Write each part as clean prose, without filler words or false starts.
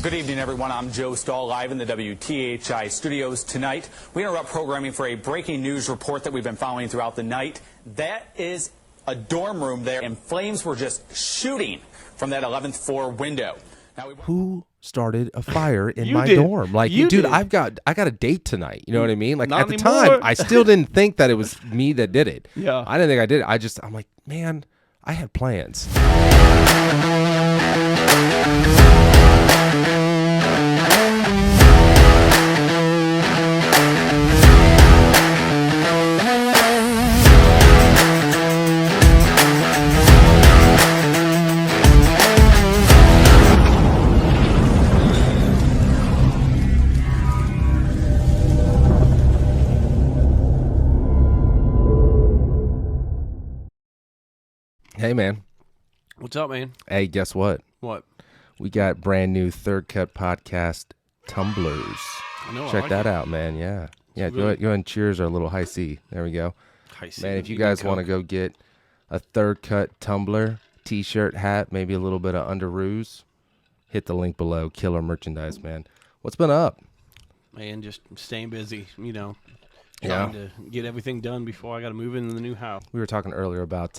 Good evening, everyone. I'm Joe Stahl, live in the WTHI studios tonight. We interrupt programming for a breaking news report that we've been following throughout the night. That is a dorm room there, and flames were just shooting from that 11th floor window. Who started a fire in You my did. dorm? Like, You dude, did. I got a date tonight. You know what I mean? Like, Not at the anymore. time, I still didn't think that it was me that did it. Yeah. I didn't think I did it. I'm like, man, I had plans. Hey, man. What's up, man? Hey, guess what? What? We got brand new Third Cut Podcast tumblers. I know. Check that out, man. Yeah. Yeah, go ahead and cheers our little high C. There we go. Man, if you guys want to go get a Third Cut tumbler, t-shirt, hat, maybe a little bit of underoos, hit the link below. Killer merchandise, man. What's been up? Man, just staying busy, Yeah. trying to get everything done before I got to move into the new house. We were talking earlier about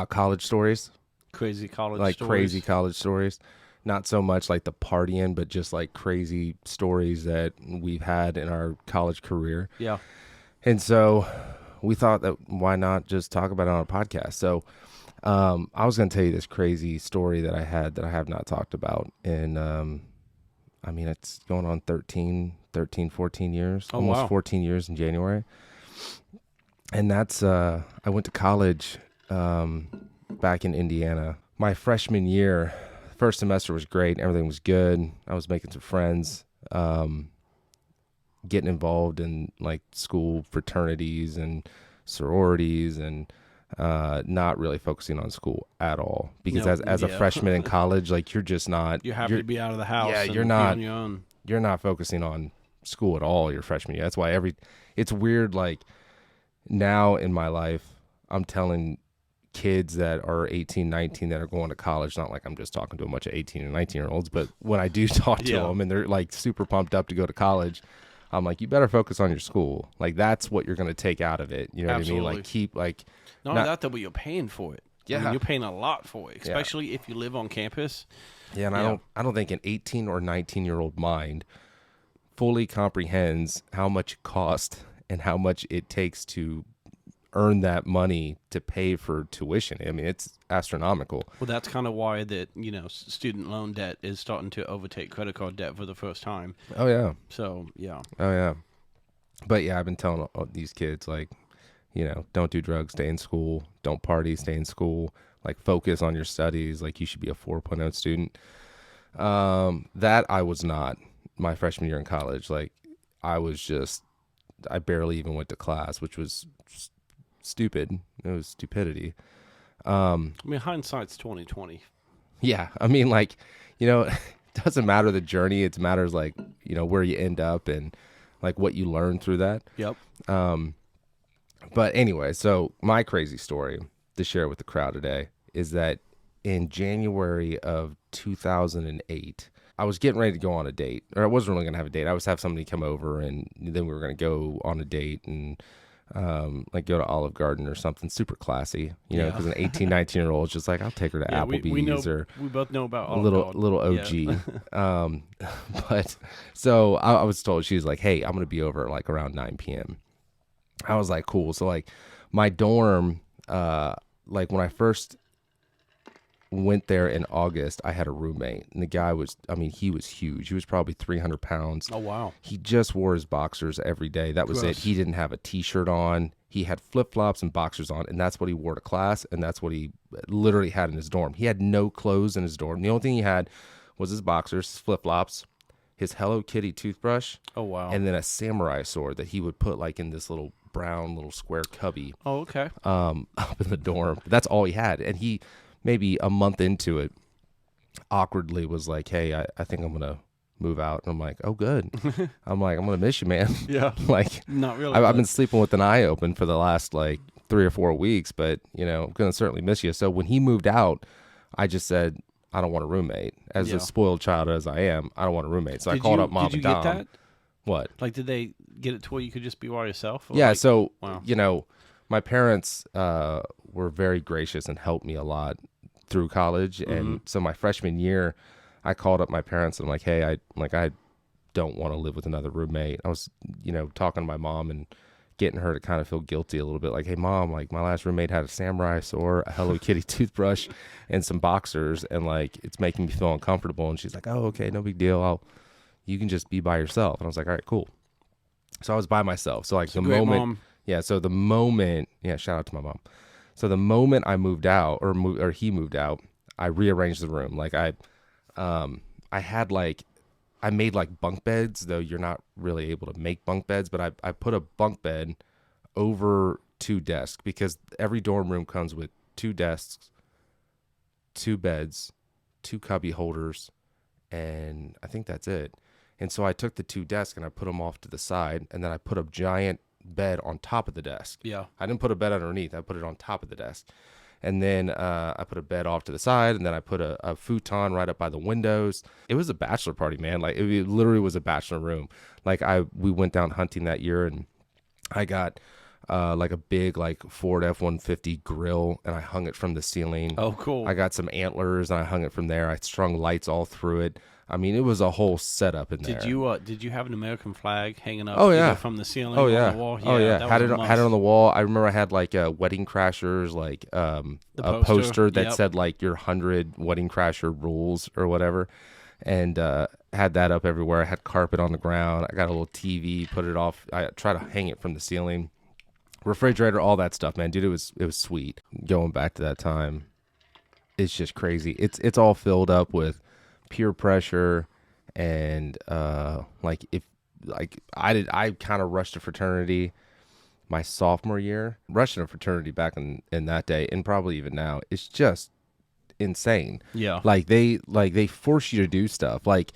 college stories. Crazy college Like stories. crazy college stories. Not so much like the partying, but just like crazy stories that we've had in our college career. Yeah. And so we thought that why not just talk about it on a podcast. So I was going to tell you this crazy story that I had that I have not talked about. And I mean, it's going on 13, 14 years, almost 14 years in January. And that's, I went to college back in Indiana. My freshman year, first semester was great. Everything was good. I was making some friends, getting involved in like school fraternities and sororities, and not really focusing on school at all. Because as a freshman in college, like you're just not. You're happy to be out of the house. Yeah, and you're be not. on your own. You're not focusing on school at all your freshman year. That's why it's weird. Like now in my life, I'm telling kids that are 18, 19 that are going to college, not like I'm just talking to a bunch of 18 and 19 year olds, but when I do talk to them and they're like super pumped up to go to college, I'm like, you better focus on your school. Like that's what you're going to take out of it. You know Absolutely. what I mean? Like keep like Not only that, though, but you're paying for it. Yeah. I mean, you're paying a lot for it, especially if you live on campus. Yeah, and I don't think an 18 or 19-year-old mind fully comprehends how much it costs and how much it takes to earn that money to pay for tuition. I mean, it's astronomical. Well, that's kind of why that, student loan debt is starting to overtake credit card debt for the first time. Oh, yeah. So, yeah. Oh, yeah. But, yeah, I've been telling these kids, like, don't do drugs, stay in school. Don't party, stay in school. Like, focus on your studies. Like, you should be a 4.0 student. That I was not my freshman year in college. Like, I barely even went to class, which was stupid. It was stupidity. I mean, hindsight's 20/20. Yeah, I mean, like, it doesn't matter the journey. It matters like where you end up and like what you learn through that. Yep. But anyway, so my crazy story to share with the crowd today is that in January of 2008, I was getting ready to go on a date, or I wasn't really going to have a date. I was have somebody come over, and then we were going to go on a date and like go to Olive Garden or something super classy, because an 18, 19-year-old is just like, I'll take her to Applebee's we both know about a Olive little Garden. OG. But so I was told, she was like, hey, I'm going to be over at like around 9 p.m. I was like, cool. So like my dorm, like when I first went there in August, I had a roommate, and the guy he was huge. He was probably 300 pounds. Oh, wow. He just wore his boxers every day. That was it. He didn't have a t-shirt on. He had flip-flops and boxers on, and that's what he wore to class, and that's what he literally had in his dorm. He had no clothes in his dorm. The only thing he had was his boxers, his flip-flops, his Hello Kitty toothbrush. Oh, wow. And then a samurai sword that he would put like in this little brown little square cubby. Oh, okay. Up in the dorm. That's all he had. And he, maybe a month into it, awkwardly was like, hey, I think I'm going to move out. And I'm like, oh, good. I'm like, I'm going to miss you, man. Yeah. Like, not really. I've been sleeping with an eye open for the last like 3 or 4 weeks, but I'm going to certainly miss you. So when he moved out, I just said, I don't want a roommate. As Yeah. a spoiled child as I am, I don't want a roommate. So I called up mom Did you and dad. get that? What? Like, did they get it to where you could just be by yourself? Or Yeah. like, So wow. you know, my parents were very gracious and helped me a lot through college, and so my freshman year, I called up my parents and I'm like, hey, I don't want to live with another roommate. I was, talking to my mom and getting her to kind of feel guilty a little bit. Like, hey, mom, like my last roommate had a samurai sword, a Hello Kitty toothbrush, and some boxers, and like it's making me feel uncomfortable. And she's like, oh, okay, no big deal. You can just be by yourself. And I was like, all right, cool. So I was by myself. So like the Great moment, mom. so the moment, shout out to my mom. So the moment I moved out, or he moved out, I rearranged the room. Like I made like bunk beds, though you're not really able to make bunk beds, but I put a bunk bed over 2 desks because every dorm room comes with 2 desks, 2 beds, 2 cubby holders, and I think that's it. And so I took the 2 desks and I put them off to the side, and then I put a giant bed on top of the desk. Yeah. I didn't put a bed underneath. I put it on top of the desk. And then I put a bed off to the side, and then I put a futon right up by the windows. It was a bachelor party, man. Like it literally was a bachelor room. Like we went down hunting that year, and I got like a big like Ford F-150 grill, and I hung it from the ceiling. Oh, cool. I got some antlers, and I hung it from there. I strung lights all through it. I mean, it was a whole setup in there. Did you have an American flag hanging up? Oh, yeah. Either from the ceiling Oh or yeah. on the wall? Oh yeah. that Had was it a had it on must. the wall. I remember I had like Wedding Crashers, like a poster that Yep. said like your 100 Wedding Crasher rules or whatever, and had that up everywhere. I had carpet on the ground. I got a little TV, put it off. I tried to hang it from the ceiling. Refrigerator, all that stuff, man. Dude, it was sweet. Going back to that time, it's just crazy. It's all filled up with peer pressure. And I kind of rushed a fraternity my sophomore year. Rushing a fraternity back in that day, and probably even now, it's just insane. Yeah. Like they force you to do stuff. Like,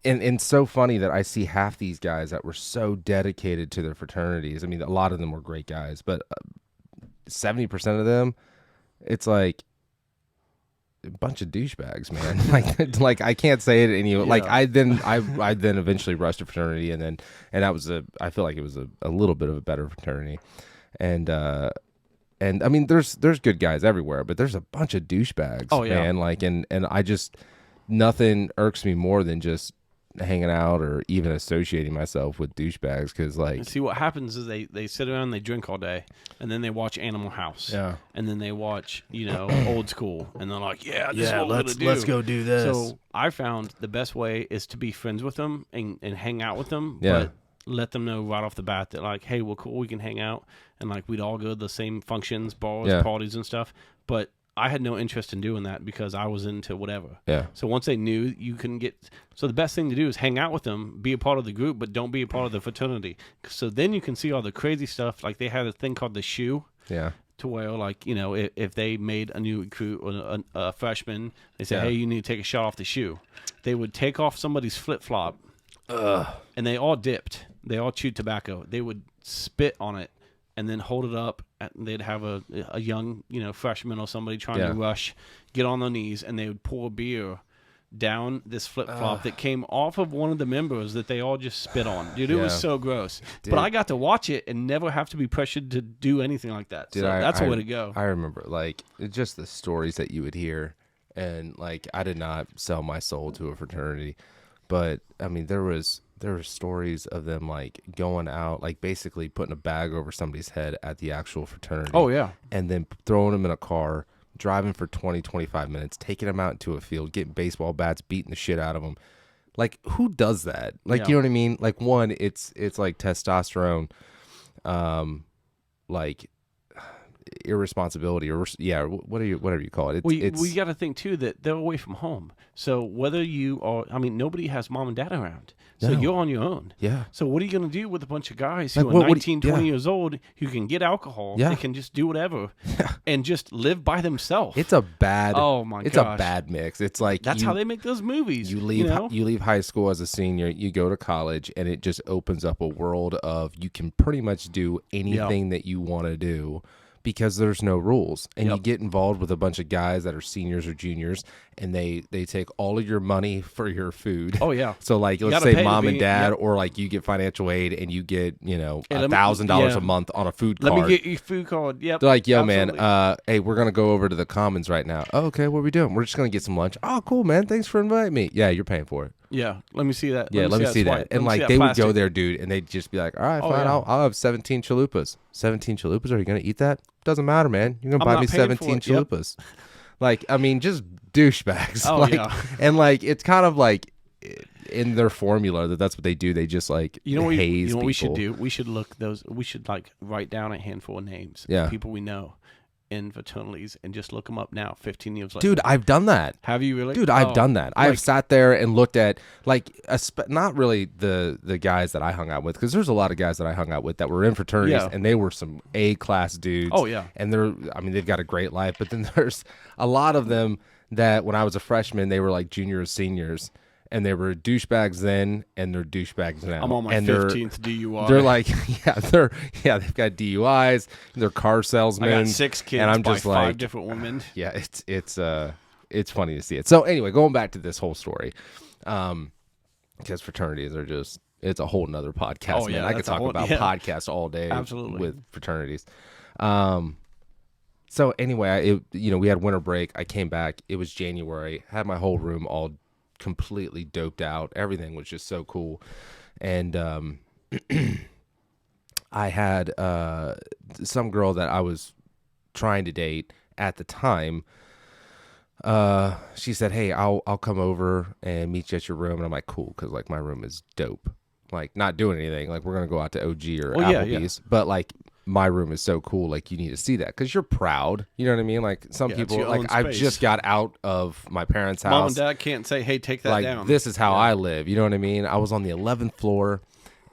and so funny that I see half these guys that were so dedicated to their fraternities. I mean, a lot of them were great guys, but 70% of them, it's like a bunch of douchebags, man. like I can't say it any like I then eventually rushed a fraternity, and that was I feel like it was a little bit of a better fraternity, and I mean there's good guys everywhere, but there's a bunch of douchebags. Oh yeah, man. Like and I just, nothing irks me more than just hanging out or even associating myself with douchebags, because like, and see what happens is they sit around and they drink all day, and then they watch Animal House, yeah, and then they watch Old School, and they're like, this is what we're gonna do. let's go do this. So I found the best way is to be friends with them and hang out with them, Yeah. but let them know right off the bat that like, hey, we're cool, we can hang out, and like we'd all go to the same functions, bars, Yeah. parties and stuff, but I had no interest in doing that because I was into whatever. yeah, So once they knew you couldn't get, so the best thing to do is hang out with them, be a part of the group, but don't be a part of the fraternity. So then you can see all the crazy stuff. Like they had a thing called the shoe, yeah, to where like, if they made a new recruit or a freshman, they said, Yeah. hey, you need to take a shot off the shoe. They would take off somebody's flip-flop, and they all dipped. They all chewed tobacco. They would spit on it and then hold it up, and they'd have a young, freshman or somebody trying Yeah. to rush, get on their knees, and they would pour beer down this flip-flop that came off of one of the members that they all just spit on. Dude, it was Yeah. so gross. Dude. But I got to watch it and never have to be pressured to do anything like that. Dude, So that's the way to go. I remember like just the stories that you would hear, and like I did not sell my soul to a fraternity, but I mean there were stories of them like going out, like basically putting a bag over somebody's head at the actual fraternity. Oh, yeah. And then throwing them in a car, driving for 20-25 minutes, taking them out into a field, getting baseball bats, beating the shit out of them. Like, who does that? Like, Yeah. you know what I mean? Like, one, it's like testosterone, like irresponsibility, or whatever you call it. We got to think too that they're away from home. So whether you are, nobody has mom and dad around. So No. you're on your own. Yeah. So what are you going to do with a bunch of guys Like, who are what do you- 19, 20 yeah. years old who can get alcohol? Yeah. They can just do whatever and just live by themselves. It's a bad. Oh, my It's gosh. a bad mix. It's like That's how they make those movies. You leave know? you leave high school as a senior, you go to college, and it just opens up a world of you can pretty much do anything that you want to do, because there's no rules, and Yep. you get involved with a bunch of guys that are seniors or juniors, and they take all of your money for your food. Oh, yeah. So like, You let's gotta pay say to mom be- and dad, yep. or like you get financial aid and you get, you know, Hey, let me- $1,000 yeah. a month on a food Let card. me get you food card. Yep. They're like, yo, Absolutely. man, hey, we're going to go over to the Commons right now. Oh, okay, what are we doing? We're just going to get some lunch. Oh, cool, man. Thanks for inviting me. Yeah, you're paying for it. Yeah. Let me see that. Yeah, let me see that. swipe. And Let me see like, that they would go plastic. there, dude, and they'd just be like, all right, Oh, fine, yeah. I'll have 17 chalupas. 17 chalupas? Are you going to eat that? Doesn't matter, man. You're going to I'm buy me not paying for 17 it. Yep. chalupas. Like, I mean, just douchebags. Oh, like, yeah. And like, it's kind of like in their formula that's what they do. They just like You know what? haze You know what we should people. do? We should look those. We should like write down a handful of names. Yeah. Of people we know in fraternities and just look them up now. 15 years later. Dude, I've done that. Have you really? Dude, I've Oh, done that. I've like- sat there and looked at like not really the guys that I hung out with, because there's a lot of guys that I hung out with that were in fraternities, Yeah. and they were some A-class dudes. Oh, yeah. And they've got a great life, but then there's a lot of them that when I was a freshman, they were like juniors, seniors, and they were douchebags then, and they're douchebags now. I'm on my and they're- 15th DUI. They're like, they've got DUIs, they're car salesmen. I got 6 kids and I'm by just 5 like, different women. yeah, it's funny to see it. So anyway, going back to this whole story, because fraternities are just, it's a whole nother podcast, Oh, man. yeah, I could that's a talk whole- about yeah. podcasts all day Absolutely. with fraternities. So anyway, we had winter break. I came back. It was January. Had my whole room all completely doped out. Everything was just so cool. And I had some girl that I was trying to date at the time. She said, "Hey, I'll come over and meet you at your room." And I'm like, "Cool," because like my room is dope. Like, not doing anything. Like, we're gonna go out to OG or Well, yeah, Applebee's, but like my room is so cool. Like, you need to see that because you're proud. You know what I mean? Like, some Yeah, it's people, your like, own I've space. just got out of my parents' house. Mom and dad can't say, "Hey, take that Like, down." this is how I live. You know what I mean? I was on the 11th floor,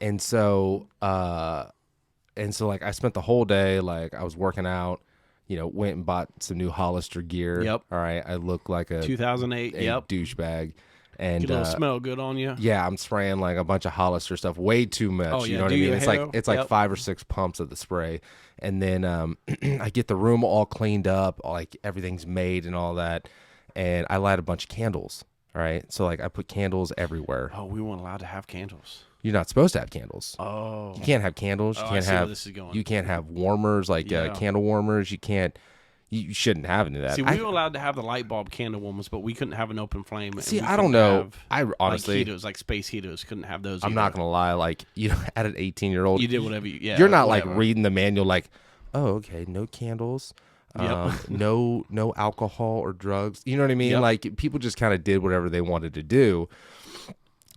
and so like I spent the whole day, like, I was working out. Went and bought some new Hollister gear. Yep. All right, I look like a 2008. Yep. douchebag, and Get a little smell good on you. yeah, I'm spraying like a bunch of Hollister stuff, way too much. Oh, You yeah, know what do I mean? your It's hair. like it's like Yep. 5 or 6 pumps of the spray, and then I get the room all cleaned up, like everything's made and all that, and I light a bunch of candles. All right, so like I put candles everywhere. Oh, we weren't allowed to have candles. You're not supposed to have candles. Oh. You can't have candles. You Oh, I can't see where have. this is going. You can't have warmers like Yeah. candle warmers. You can't. You shouldn't have any of that. See, we were allowed to have the light bulb candle warmers, but we couldn't have an open flame. and See, we I don't couldn't know. have, I honestly, like heaters, like space heaters, couldn't have those. I'm not gonna lie. Like, at an 18-year-old, You did whatever. Yeah, you're not whatever. like reading the manual like, oh, okay, no candles, Yep. no alcohol or drugs. You know what I mean? Yep. Like, people just kind of did whatever they wanted to do.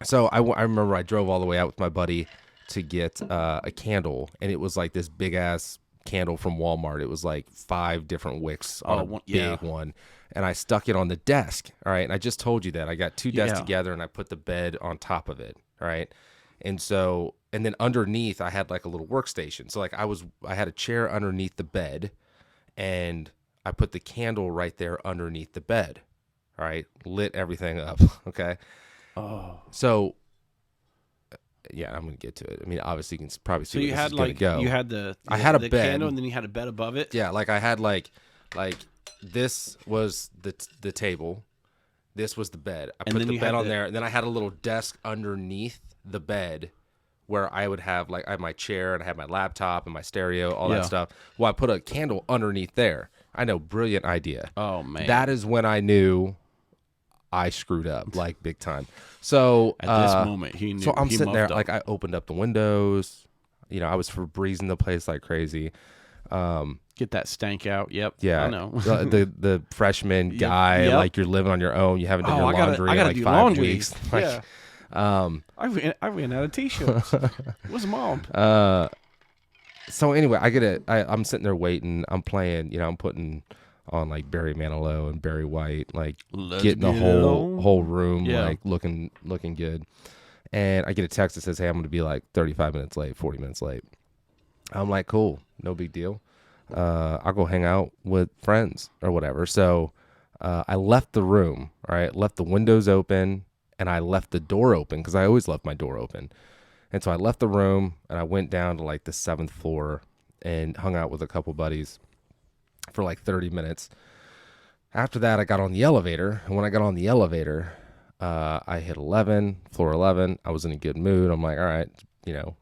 So I remember I drove all the way out with my buddy to get a candle, and it was like this big ass candle from Walmart. It was like 5 different wicks on a big one, and I stuck it on the desk. All right, and I just told you that I got 2 desks Yeah. together, and I put the bed on top of it. All right. And so, and then underneath I had like a little workstation. So like I had a chair underneath the bed, and I put the candle right there underneath the bed. All right. Lit everything up. Okay. Oh. So yeah, I'm going to get to it. I mean, obviously you can probably see So where you this had is gonna like go. you had the I had a the bed. candle, and then you had a bed above it. Yeah, like I had like this was the table. This was the bed. I And put then the you bed had on the- there, and then I had a little desk underneath the bed where I would have like I had my chair and I had my laptop and my stereo, all Yeah. that stuff. Well, I put a candle underneath there. I know, brilliant idea. Oh man. That is when I knew I screwed up like big time. So At this moment, he knew. so I'm he sitting there muffed up. like I opened up the windows. I was breezing the place like crazy. Get that stank out. Yep. Yeah, I know. the freshman guy, yep. like you're living on your own. You haven't done your laundry I in gotta like do 5 laundry. weeks. Like, Yeah. I ran out of t-shirts. Where's mom? So anyway, I'm sitting there waiting. I'm playing. I'm putting on like Barry Manilow and Barry White, like Let's getting the get it on. whole room Yeah. like looking good. And I get a text that says, "Hey, I'm going to be like 35 minutes late, 40 minutes late." I'm like, "Cool, no big deal. I'll go hang out with friends or whatever." So I left the room. All right, left the windows open, and I left the door open because I always left my door open. And so I left the room and I went down to like the 7th floor and hung out with a couple buddies. for like 30 minutes. After that, I got on the elevator. And when I got on the elevator, I hit floor 11. I was in a good mood. I'm like, all right,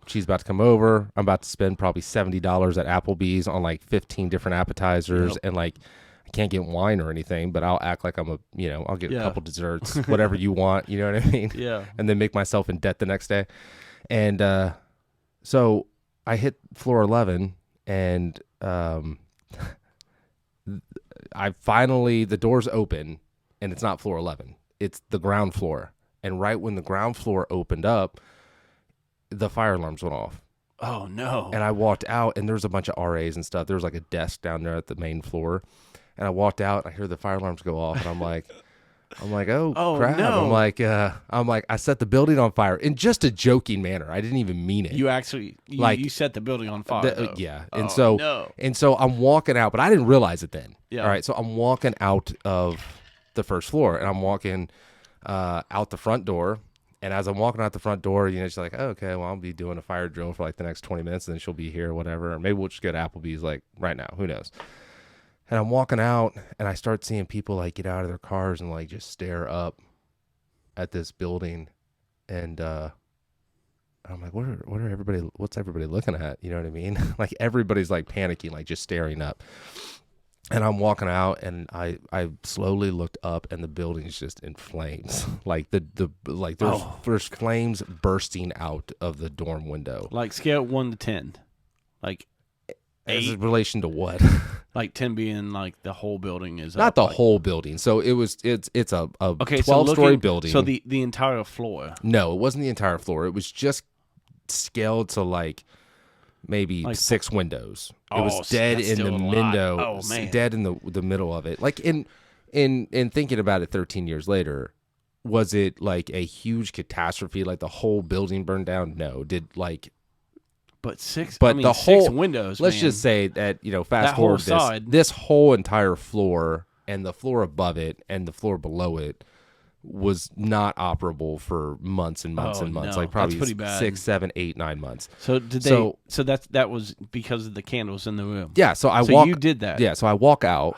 she's about to come over. I'm about to spend probably $70 at Applebee's on like 15 different appetizers. And like, I can't get wine or anything, but I'll act like I'm I'll get a couple desserts, whatever you want. You know what I mean? Yeah. And then make myself in debt the next day. And so I hit floor 11 and the doors open and it's not floor 11. It's the ground floor. And right when the ground floor opened up, the fire alarms went off. Oh, no. And I walked out, and there was a bunch of RAs and stuff. There was like a desk down there at the main floor. And I walked out, and I heard the fire alarms go off, and I'm like, oh crap. No. I'm like, I set the building on fire in just a joking manner. I didn't even mean it. You actually, you set the building on fire. Yeah. And so I'm walking out, but I didn't realize it then. Yeah. All right. So I'm walking out of the first floor, and I'm walking out the front door. And as I'm walking out the front door, she's like, oh, okay, well, I'll be doing a fire drill for like the next 20 minutes, and then she'll be here or whatever. Or maybe we'll just go to Applebee's like right now. Who knows? And I'm walking out, and I start seeing people like get out of their cars and like just stare up at this building. And I'm like, what's everybody looking at? You know what I mean? Like everybody's like panicking, like just staring up. And I'm walking out, and I slowly looked up, and the building's just in flames. Like there's flames bursting out of the dorm window. Like scale 1 to 10, like 8. As in relation to what? Like 10 being like the whole building is not up, the like, whole building. So it's a okay, 12-story building. So the entire floor. No, it wasn't the entire floor. It was just scaled to like maybe like 6 windows. It was dead in the window. Oh, man. Dead in the middle of it. Like in thinking about it 13 years later, was it like a huge catastrophe? Like the whole building burned down? No. But 6 windows. Let's just say that, fast forward this whole entire floor and the floor above it and the floor below it was not operable for months and months and months. No, like probably 6, 7, 8, 9 months. So did they? So that was because of the candles in the room. Yeah. So you did that. Yeah. So I walk out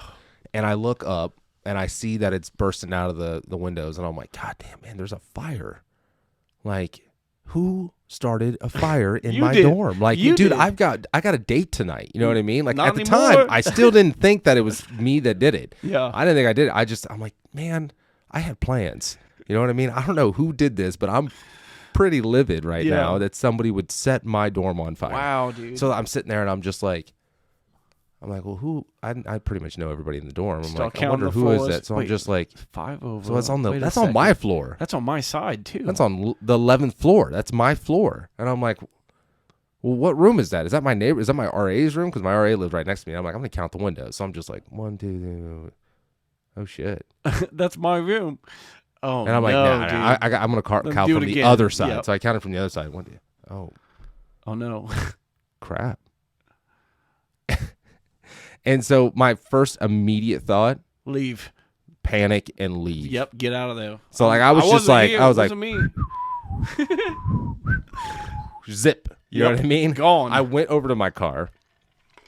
and I look up and I see that it's bursting out of the windows, and I'm like, God damn, man, there's a fire. Like, who started a fire in my dorm? Like, dude, I got a date tonight. You know what I mean? Like Not at the anymore. time, I still didn't think that it was me that did it. Yeah. I didn't think I did it. I'm like, man, I had plans. You know what I mean? I don't know who did this, but I'm pretty livid right now that somebody would set my dorm on fire. Wow, dude. So I'm sitting there and I'm just like, well, who? I pretty much know everybody in the dorm. I'm like, I wonder who is that. So I'm just like, 5 over. So that's on my floor. That's on my side too. That's on the 11th floor. That's my floor. And I'm like, well, what room is that? Is that my neighbor? Is that my RA's room? Because my RA lives right next to me. I'm like, I'm gonna count the windows. So I'm just like, 1, 2, 3. Oh shit. That's my room. Oh, and I'm like, no, nah, I'm gonna count from the other side. Yep. So I counted from the other side. 1, 2. Oh no. Crap. And so my first immediate thought, leave, panic, and leave. Yep, get out of there. So like I was just like, here. I was like, me. Zip. You know what I mean? Gone. I went over to my car.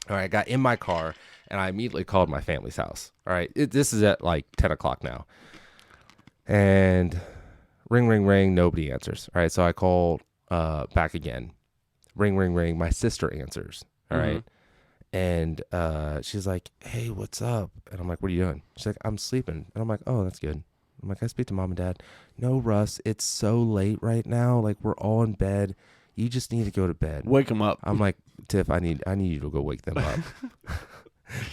All right, I got in my car and I immediately called my family's house. All right, this is at like 10 o'clock now. And ring, ring, ring. Nobody answers. All right, so I called back again. Ring, ring, ring. My sister answers. All right. And she's like, hey, what's up? And I'm like, what are you doing? She's like, I'm sleeping. And I'm like, oh, that's good. I'm like, can I speak to mom and dad? No, Russ, it's so late right now. Like, we're all in bed. You just need to go to bed. Wake them up. I'm like, Tiff, I need you to go wake them up.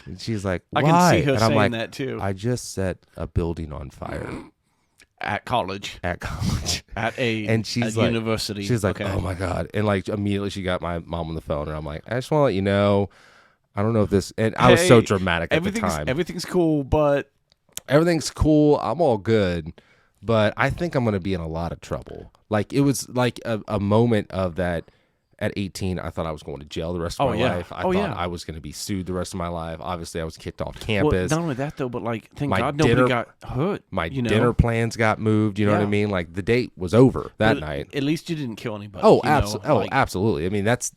And she's like, why? I can see her and I'm saying like, that too. I just set a building on fire. At college. At and she's like, university. She's like, oh my God. And like immediately she got my mom on the phone and I'm like, I just want to let you know, I don't know if this, and I was so dramatic at the time. Everything's cool, but. Everything's cool. I'm all good. But I think I'm going to be in a lot of trouble. Like it was like a moment of that at 18, I thought I was going to jail the rest of my life. I thought I was going to be sued the rest of my life. Obviously, I was kicked off campus. Well, not only that, though, but like, thank God nobody got hurt. My dinner plans got moved. You know what I mean? Like the date was over that night. At least you didn't kill anybody. Oh, absolutely. Absolutely. I mean, that's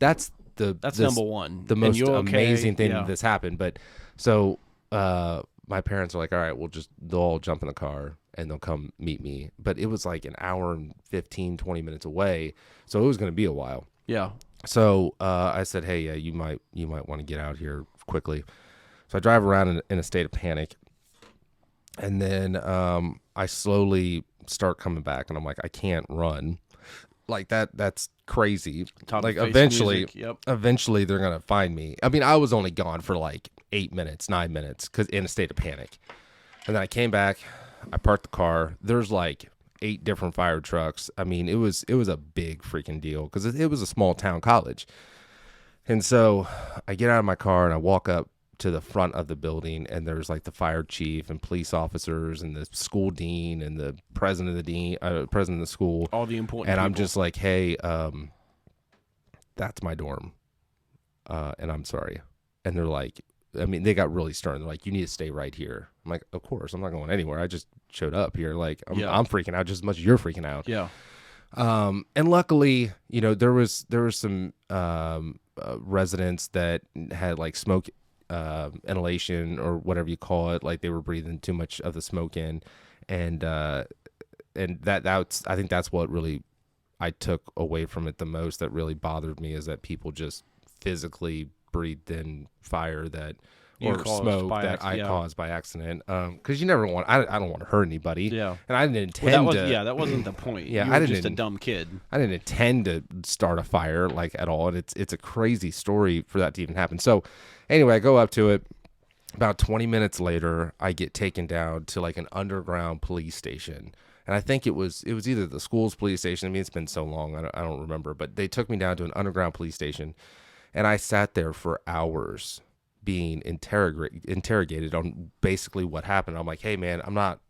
number one. The most amazing thing that's happened. But So my parents are like, all right, they'll all jump in the car and they'll come meet me. But it was like an hour and 15, 20 minutes away. So it was going to be a while. Yeah. So I said, hey, yeah, you might want to get out here quickly. So I drive around in a state of panic. And then I slowly start coming back, and I'm like, I can't run. Like that's crazy. Like eventually they're going to find me. I mean, I was only gone for like 8 minutes, 9 minutes, because in a state of panic. And then I came back, I parked the car. There's like 8 different fire trucks. I mean, it was a big freaking deal because it was a small town college. And so I get out of my car and I walk up to the front of the building, and there's like the fire chief and police officers and the school dean and the president of the school, all the important and people. I'm just like, hey, that's my dorm, and I'm sorry. And they're like, I mean, they got really stern. They're like, you need to stay right here. I'm like, of course, I'm not going anywhere. I just showed up here. Like, I'm freaking out just as much as you're freaking out. Yeah. And luckily, there was some residents that had like smoke inhalation or whatever you call it, like they were breathing too much of the smoke in, and that's I think that's what really I took away from it the most. That really bothered me is that people just physically breathed in fire or smoke that I caused by accident. Because you never want. I don't want to hurt anybody. Yeah. And I didn't intend to. Yeah, that wasn't the point. Yeah, you were just a dumb kid. I didn't intend to start a fire like at all. And it's a crazy story for that to even happen. So anyway, I go up to it. About 20 minutes later, I get taken down to like an underground police station. And I think it was either the school's police station. I mean, it's been so long, I don't remember. But they took me down to an underground police station. And I sat there for hours being interrogated on basically what happened. I'm like, hey man, I'm not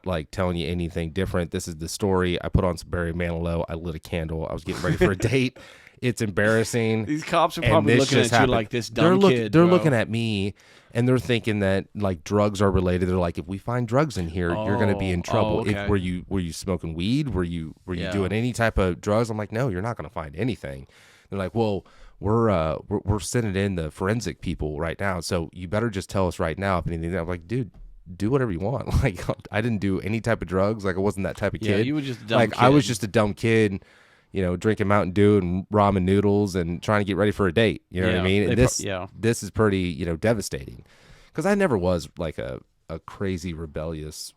like telling you anything different. This is the story. I put on some Barry Manilow. I lit a candle. I was getting ready for a date. It's embarrassing. These cops are probably looking at you like this dumb kid. They're looking at me, and they're thinking that like drugs are related. They're like, if we find drugs in here, you're going to be in trouble. Okay. Were you smoking weed? Were you doing any type of drugs? I'm like, no, you're not going to find anything. They're like, well, we're sending in the forensic people right now, so you better just tell us right now if anything. I'm like, dude, do whatever you want. Like, I didn't do any type of drugs. Like, I wasn't that type of kid. Yeah, you were just a dumb kid. I was just a dumb kid, drinking Mountain Dew and ramen noodles and trying to get ready for a date. You know what I mean? And this is pretty, devastating, because I never was like a crazy rebellious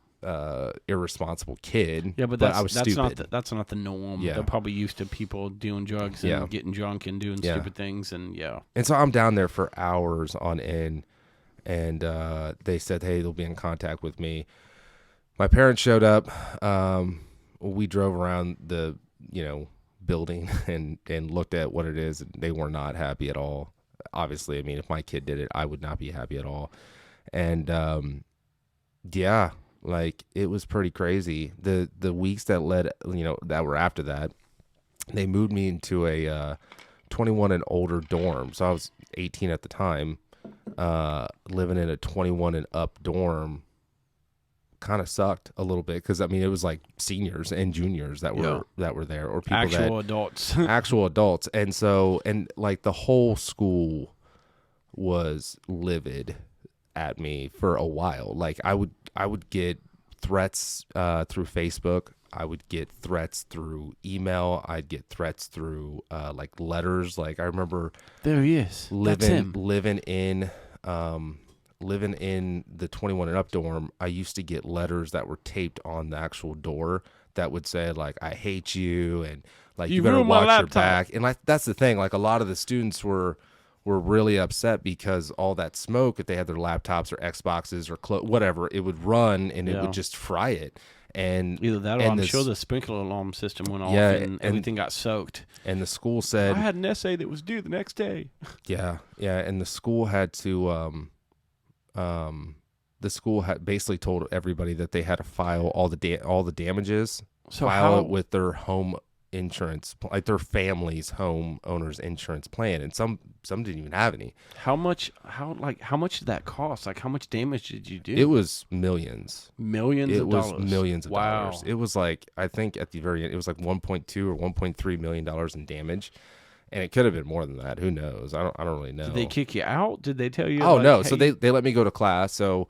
irresponsible kid. Yeah, but I was stupid. That's not the norm. Yeah. They're probably used to people doing drugs and getting drunk and doing stupid things, and And so I'm down there for hours on end, and they said, hey, they'll be in contact with me. My parents showed up. We drove around the building and looked at what it is, and they were not happy at all. Obviously, I mean, if my kid did it, I would not be happy at all. And like, it was pretty crazy. The weeks that that were after that, they moved me into a 21 and older dorm. So I was 18 at the time, living in a 21 and up dorm. Kind of sucked a little bit, because I mean, it was like seniors and juniors that were there, or people actual adults. And so, and like the whole school was livid at me for a while. Like I would get threats through Facebook. I would get threats through email. I'd get threats through like letters. Like I remember there he is, living in the 21 and up dorm. I used to get letters that were taped on the actual door that would say like, I hate you, and like you better watch your back. And like that's the thing, like a lot of the students were really upset because all that smoke, if they had their laptops or Xboxes or whatever, it would run and it would just fry it. And either that, or I'm sure the sprinkler alarm system went off and everything got soaked. And the school said, I had an essay that was due the next day. Yeah. And the school had to basically told everybody that they had to file all the damages, it with their home insurance, like their family's homeowner's insurance plan, and some didn't even have any. How much did that cost? Like, how much damage did you do? It was millions. It was millions of dollars. It was like, I think at the very end, it was like 1.2 or 1.3 million dollars in damage. And it could have been more than that. Who knows? I don't really know. Did they kick you out? Did they tell you? Oh, like, no. hey, So they let me go to class. So,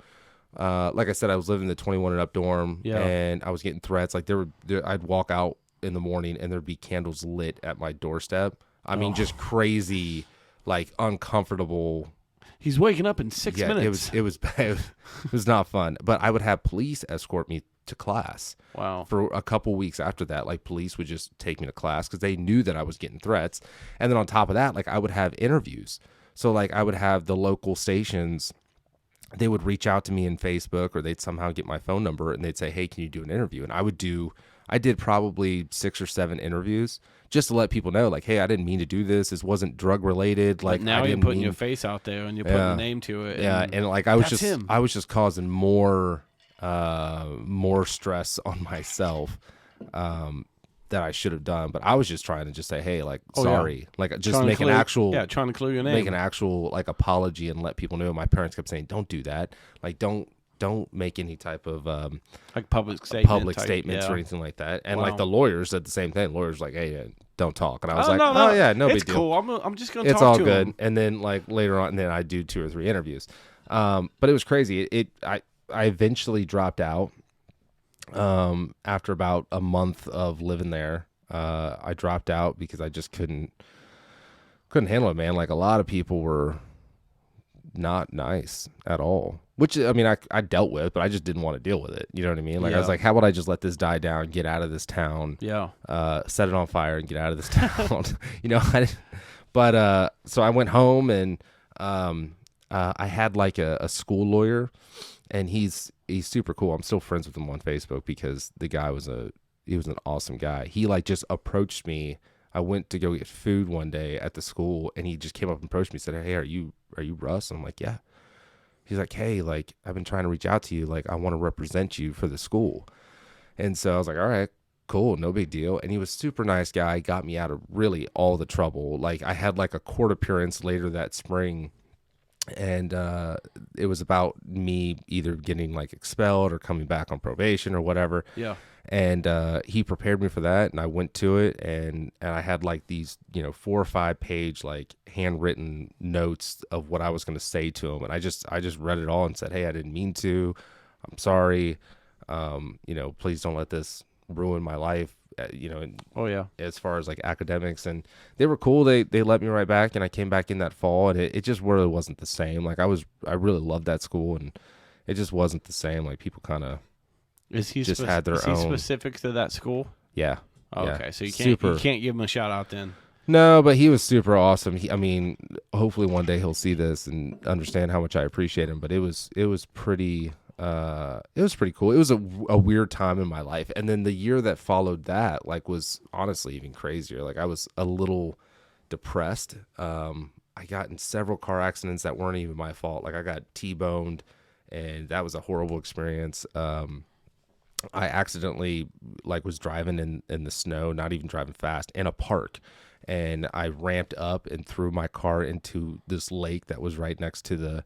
like I said, I was living in the 21 and up dorm, and I was getting threats. Like I'd walk out in the morning, and there'd be candles lit at my doorstep. I mean, just crazy, like uncomfortable. He's waking up in 6 minutes. It was not fun. But I would have police escort me to class. Wow. For a couple weeks after that, like police would just take me to class because they knew that I was getting threats. And then on top of that, like I would have interviews. So like I would have the local stations, they would reach out to me in Facebook, or they'd somehow get my phone number and they'd say, hey, can you do an interview? And I did probably 6 or 7 interviews just to let people know, like, hey, I didn't mean to do this. This wasn't drug related. Like, but now you're putting your face out there and you're putting a name to it. And like I was just causing more stress on myself that I should have done. But I was just trying to just say, hey, like, sorry, like just trying to clear your name, make an actual like apology and let people know. My parents kept saying, don't do that. Like, don't make any type of like public statements or anything like that. And like the lawyers said the same thing. Lawyers like, hey, don't talk. And I was like, no, oh yeah, no big deal. It's cool. I'm just gonna talk it's all to good. him. And then like later on, then I do 2 or 3 interviews. But it was crazy. I eventually dropped out after about a month of living there. I dropped out because I just couldn't handle it, man. Like a lot of people were not nice at all, which I mean, I dealt with, but I just didn't want to deal with it. You know what I mean? Like I was like, how would I just let this die down, get out of this town, set it on fire and get out of this town? You know, so I went home and I had like a school lawyer, and he's super cool. I'm still friends with him on Facebook because the guy was an awesome guy. He like just approached me. I went to go get food one day at the school, and he just came up and approached me and said, hey, are you Russ? And I'm like, yeah. He's like, hey, like, I've been trying to reach out to you. Like, I want to represent you for the school. And so I was like, all right, cool, no big deal. And he was a super nice guy, got me out of really all the trouble. Like, I had like a court appearance later that spring, and it was about me either getting like expelled or coming back on probation or whatever. Yeah. And he prepared me for that, and I went to it, and I had like these, 4 or 5 page like handwritten notes of what I was going to say to him, and I just read it all and said, hey, I didn't mean to, I'm sorry, please don't let this ruin my life, and as far as like academics. And they were cool. They let me right back, and I came back in that fall, and it just really wasn't the same. Like I really loved that school, and it just wasn't the same. Like people kind of had their own. Is he specific to that school? Yeah. Oh, yeah. Okay, so you can't give him a shout out then. No, but he was super awesome. Hopefully one day he'll see this and understand how much I appreciate him. But it was pretty cool. It was a weird time in my life, and then the year that followed that like was honestly even crazier. Like I was a little depressed. I got in several car accidents that weren't even my fault. Like I got T-boned, and that was a horrible experience. I accidentally like was driving in the snow, not even driving fast, in a park, and I ramped up and threw my car into this lake that was right next to the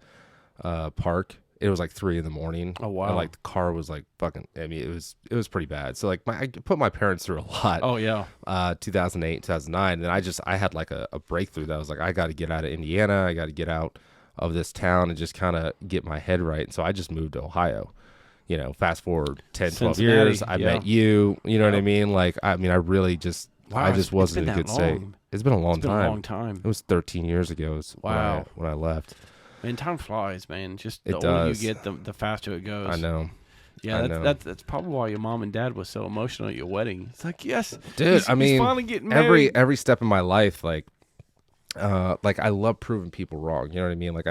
park. It was like 3 a.m. Oh wow! And like the car was like fucking. I mean, it was pretty bad. So like I put my parents through a lot. Oh yeah. 2008, 2009, and I had like a breakthrough that I was like, I got to get out of Indiana. I got to get out of this town and just kind of get my head right. And so I just moved to Ohio. Fast forward 10, 12 years, I met you. You know what I mean? Like, I really just, I just wasn't in a good state. It's been a long time. It was 13 years ago. Wow. When I left. Man, time flies, man. Just the older you get, the faster it goes. I know. Yeah, that's probably why your mom and dad was so emotional at your wedding. It's like, yes, dude. He's finally getting married. Every step of my life, like I love proving people wrong. You know what I mean? Like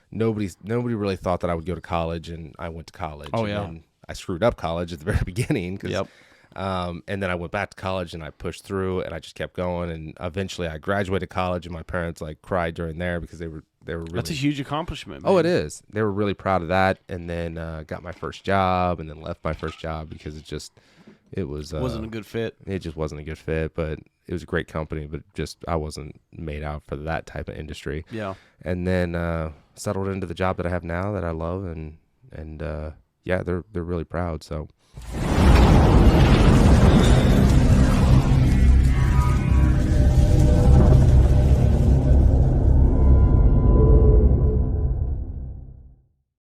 nobody really thought that I would go to college, and I went to college. Oh, and yeah. then I screwed up college at the very beginning. Yep. And then I went back to college, and I pushed through, and I just kept going. And eventually I graduated college, and my parents like cried during there because they were really. That's a huge accomplishment, man. Oh, it is. They were really proud of that. And then got my first job, and then left my first job because it wasn't a good fit. It just wasn't a good fit, but it was a great company, but just I wasn't made out for that type of industry. Yeah. And then settled into the job that I have now that I love, and yeah, they're really proud. So